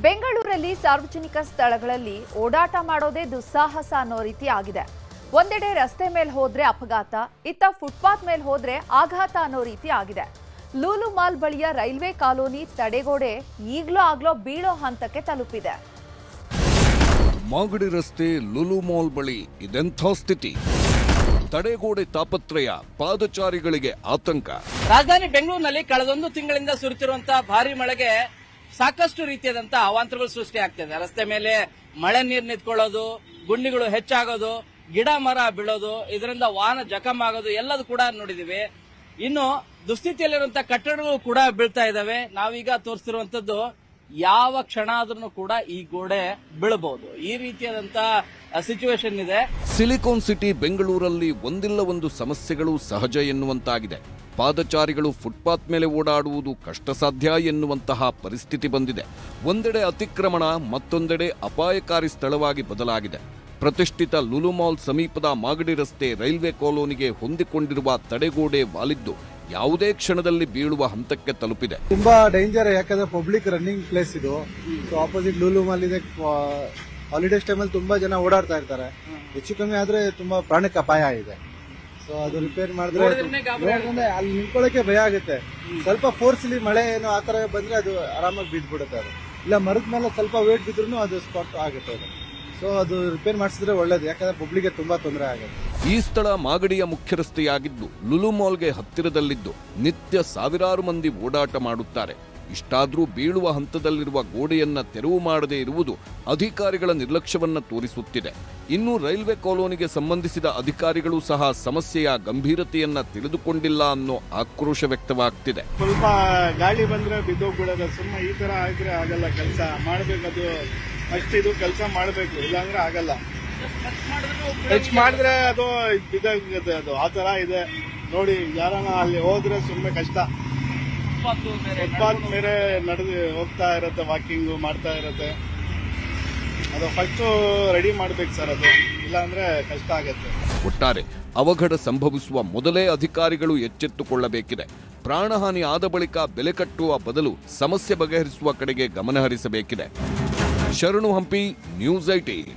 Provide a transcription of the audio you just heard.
ಬೆಂಗಳೂರಲ್ಲಿ ಸಾರ್ವಜನಿಕ ಸ್ಥಳಗಳಲ್ಲಿ ಓಡಾಟ ಮಾಡೋದೇ ದುಸ್ಸಾಹಸ ಅನ್ನೋ ರೀತಿ ಆಗಿದೆ. ಒಂದೆಡೆ ರಸ್ತೆ ಮೇಲೆ ಹೋದ್ರೆ ಅಪಘಾತ, ಇತ್ತ ಫುಟ್ಪಾತ್ ಮೇಲೆ ಹೋದ್ರೆ ಆಘಾತ ಅನ್ನೋ ರೀತಿ ಆಗಿದೆ. ಲೂಲು ಮಾಲ್ ಬಳಿಯ ರೈಲ್ವೆ ಕಾಲೋನಿ ತಡೆಗೋಡೆ ಈಗ್ಲೋ ಬೀಳೋ ಹಂತಕ್ಕೆ ತಲುಪಿದೆ. ಮಾಗಡಿ ರಸ್ತೆ ಲುಲು ಮಾಲ್ ಬಳಿ ಇದೆಂಥ ಸ್ಥಿತಿ? ತಡೆಗೋಡೆ ತಾಪತ್ರಯ, ಪಾದಚಾರಿಗಳಿಗೆ ಆತಂಕ. ರಾಜಧಾನಿ ಬೆಂಗಳೂರಿನಲ್ಲಿ ಕಳೆದೊಂದು ತಿಂಗಳಿಂದ ಸುರಿತಿರುವಂತಹ ಭಾರಿ ಮಳೆಗೆ ಸಾಕಷ್ಟು ರೀತಿಯಾದಂತಹ ಅವಾಂತರಗಳು ಸೃಷ್ಟಿ ಆಗ್ತಿದೆ. ರಸ್ತೆ ಮೇಲೆ ಮಳೆ ನೀರು ನಿಂತ್ಕೊಳ್ಳೋದು, ಗುಂಡಿಗಳು ಹೆಚ್ಚಾಗೋದು, ಗಿಡ ಮರ ಬೀಳೋದು, ಇದರಿಂದ ವಾಹನ ಜಖಮ್ ಆಗೋದು ಎಲ್ಲದೂ ಕೂಡ ನೋಡಿದೀವಿ. ಇನ್ನು ದುಸ್ಥಿತಿಯಲ್ಲಿರುವಂತಹ ಕಟ್ಟಡಗಳು ಕೂಡ ಬೀಳ್ತಾ ಇದಾವೆ. ನಾವೀಗ ತೋರಿಸ್ತಿರುವಂತದ್ದು ಯಾವ ಕ್ಷಣ ಆದ್ರೂ ಕೂಡ ಈ ಗೋಡೆ ಬೀಳಬಹುದು, ಈ ರೀತಿಯಾದಂತಹ ಸಿಚುವೇಶನ್ ಇದೆ. ಸಿಲಿಕಾನ್ ಸಿಟಿ ಬೆಂಗಳೂರಲ್ಲಿ ಒಂದಿಲ್ಲ ಒಂದು ಸಮಸ್ಯೆಗಳು ಸಹಜ ಎನ್ನುವಂತಾಗಿದೆ. ಪಾದಚಾರಿಗಳು ಫುಟ್ಪಾತ್ ಮೇಲೆ ಓಡಾಡುವುದು ಕಷ್ಟ ಸಾಧ್ಯ ಎನ್ನುವಂತಹ ಪರಿಸ್ಥಿತಿ ಬಂದಿದೆ. ಒಂದೆಡೆ ಅತಿಕ್ರಮಣ, ಮತ್ತೊಂದೆಡೆ ಅಪಾಯಕಾರಿ ಸ್ಥಳವಾಗಿ ಬದಲಾಗಿದೆ. ಪ್ರತಿಷ್ಠಿತ ಲುಲು ಮಾಲ್ ಸಮೀಪದ ಮಾಗಡಿ ರಸ್ತೆ ರೈಲ್ವೆ ಕಾಲೋನಿಗೆ ಹೊಂದಿಕೊಂಡಿರುವ ತಡೆಗೋಡೆ ವಾಲಿದ್ದು ಯಾವುದೇ ಕ್ಷಣದಲ್ಲಿ ಬೀಳುವ ಹಂತಕ್ಕೆ ತಲುಪಿದೆ. ತುಂಬಾ ಡೇಂಜರ್, ಯಾಕಂದ್ರೆ ಪಬ್ಲಿಕ್ ರನ್ನಿಂಗ್ ಪ್ಲೇಸ್ ಇದು. ಸೊ ಆಪೋಸಿಟ್ ಲುಲು ಮಾಲ್ ಇದೆ. ಹಾಲಿಡೇಸ್ ಟೈಮಲ್ಲಿ ತುಂಬಾ ಜನ ಓಡಾಡ್ತಾ ಇರ್ತಾರೆ. ಹೆಚ್ಚು ಕಮ್ಮಿ ಆದ್ರೆ ತುಂಬಾ ಪ್ರಾಣಕ್ಕೆ ಅಪಾಯ ಇದೆ. ಸೊ ಅದು ರಿಪೇರ್ ಮಾಡಿದ್ರೆ ಅಲ್ಲಿ ನಿಂತ್ಕೊಳ್ಳೋಕೆ ಭಯ ಆಗುತ್ತೆ. ಸ್ವಲ್ಪ ಫೋರ್ಸ್ಲಿ ಮಳೆ ಏನೋ ಆತರ ಬಂದ್ರೆ ಅದು ಆರಾಮಾಗಿ ಬಿದ್ದ್ಬಿಡುತ್ತೆ. ಅದು ಇಲ್ಲ ಮರದ ಮೇಲೆ ಸ್ವಲ್ಪ ವೇಟ್ ಬಿದ್ರೂ ಅದು ಸ್ಪಾಟ್ ಆಗುತ್ತೆ ಅದು. ಸೊ ಅದು ರಿಪೇರ್ ಮಾಡಿಸಿದ್ರೆ ಒಳ್ಳೇದು, ಯಾಕಂದ್ರೆ ಪಬ್ಲಿಕ್ಗೆ ತುಂಬಾ ತೊಂದರೆ ಆಗುತ್ತೆ. ಈ ಸ್ಥಳ ಮಾಗಡಿಯ ಮುಖ್ಯ ರಸ್ತೆಯಾಗಿದ್ದು ಲುಲು ಮಾಲ್ಗೆ ಹತ್ತಿರದಲ್ಲಿದ್ದು ನಿತ್ಯ ಸಾವಿರಾರು ಮಂದಿ ಓಡಾಟ ಮಾಡುತ್ತಾರೆ. ಇಷ್ಟಾದ್ರೂ ಬೀಳುವ ಹಂತದಲ್ಲಿರುವ ಗೋಡೆಯನ್ನ ತೆರವು ಮಾಡದೇ ಇರುವುದು ಅಧಿಕಾರಿಗಳ ನಿರ್ಲಕ್ಷ್ಯವನ್ನ ತೋರಿಸುತ್ತಿದೆ. ಇನ್ನು ರೈಲ್ವೆ ಕಾಲೋನಿಗೆ ಸಂಬಂಧಿಸಿದ ಅಧಿಕಾರಿಗಳು ಸಹ ಸಮಸ್ಯೆಯ ಗಂಭೀರತೆಯನ್ನ ತಿಳಿದುಕೊಂಡಿಲ್ಲ ಅನ್ನೋ ಆಕ್ರೋಶ ವ್ಯಕ್ತವಾಗ್ತಿದೆ. ಸ್ವಲ್ಪ ಗಾಳಿ ಬಂದ್ರೆ ಬಿದ್ದೋಗ್ಬಿಡೋದು, ಸುಮ್ಮನೆ ಈ ತರ ಆಗಿದ್ರೆ ಆಗಲ್ಲ. ಕೆಲಸ ಮಾಡ್ಬೇಕದು ಅಷ್ಟು, ಇದು ಕೆಲಸ ಮಾಡ್ಬೇಕು, ಇಲ್ಲಾಂದ್ರೆ ಆಗಲ್ಲ. ಟಚ್ ಮಾಡಿದ್ರೆ ಅದು ಬಿದ್ದೋಗುತ್ತೆ. ಅದು ಆ ತರ ಇದೆ ನೋಡಿ. ಯಾರನ್ನ ಅಲ್ಲಿ ಹೋದ್ರೆ ಸುಮ್ಮನೆ ಕಷ್ಟ. ಫುಟ್ಪಾತ್ ಮೇಲೆ ನಡೆದು ಹೋಗ್ತಾ ಇರತ್ತೆ, ವಾಕಿಂಗ್ ಮಾಡ್ತಾ ಇರತ್ತೆ. ಅದು ಫಸ್ಟ್ ರೆಡಿ ಮಾಡ್ಬೇಕು ಸರ್, ಅದು ಇಲ್ಲಾಂದ್ರೆ ಕಷ್ಟ ಆಗತ್ತೆ. ಒಟ್ಟಾರೆ ಅವಘಡ ಸಂಭವಿಸುವ ಮೊದಲೇ ಅಧಿಕಾರಿಗಳು ಎಚ್ಚೆತ್ತುಕೊಳ್ಳಬೇಕಿದೆ. ಪ್ರಾಣಹಾನಿ ಆದ ಬಳಿಕ ಬೆಲೆ ಕಟ್ಟುವ ಬದಲು ಸಮಸ್ಯೆ ಬಗೆಹರಿಸುವ ಕಡೆಗೆ ಗಮನ ಹರಿಸಬೇಕಿದೆ. ಶರಣು ಹಂಪಿ, ನ್ಯೂಸ್ 18.